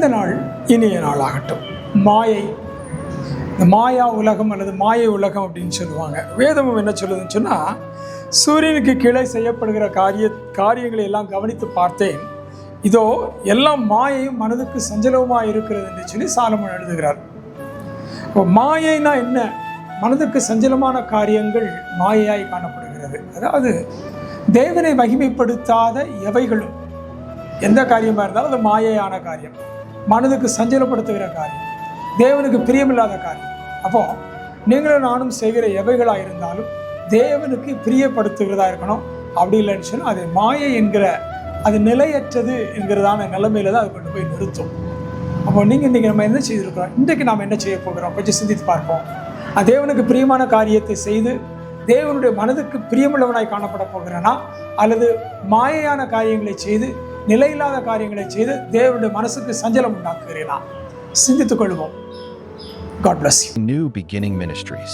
இந்த நாள் இனிய நாளாகட்டும். மாயை, இந்த மாயா உலகம் அல்லது மாயை உலகம் அப்படின்னு சொல்லுவாங்க. வேதமும் என்ன சொல்லுதுன்னு சொன்னால், சூரியனுக்கு கீழே செய்யப்படுகிற காரியங்களை எல்லாம் கவனித்து பார்த்தேன், இதோ எல்லாம் மாயையும் மனதுக்கு சஞ்சலவுமாக இருக்கிறது என்று சொல்லி சாலமோன் எழுதுகிறார். இப்போ மாயைனா என்ன? மனதுக்கு சஞ்சலமான காரியங்கள் மாயையாய் காணப்படுகிறது. அதாவது தேவனை மகிமைப்படுத்தாத எவைகளும், எந்த காரியமாக இருந்தாலும் அது மாயையான காரியம், மனதுக்கு சஞ்சலப்படுத்துகிற காரியம், தேவனுக்கு பிரியமில்லாத காரியம். அப்போ நீங்களும் நானும் செய்கிற எவைகளாக இருந்தாலும் தேவனுக்கு பிரியப்படுத்துகிறதா இருக்கணும். அப்படி இல்லைன்னு சொன்னால் அது மாயை என்கிற, அது நிலையற்றது என்கிறதான நிலைமையில தான் அது கொண்டு போய் நிறுத்தும். அப்போ நீங்கள் இன்றைக்கி நம்ம என்ன செய்திருக்கிறோம், இன்றைக்கு நாம் என்ன செய்ய போகிறோம், கொஞ்சம் சிந்தித்து பார்ப்போம். தேவனுக்கு பிரியமான காரியத்தை செய்து தேவனுடைய மனதுக்கு பிரியமுள்ளவனாய் காணப்பட போகிறேனா, அல்லது மாயையான காரியங்களை செய்து நிலையில்லாத காரியங்களை செய்து தேவனுடைய மனசுக்கு சஞ்சலம் உண்டாக்குகிறேனா? சிந்தித்துக் கொள்வோம். God bless you. New Beginning Ministries.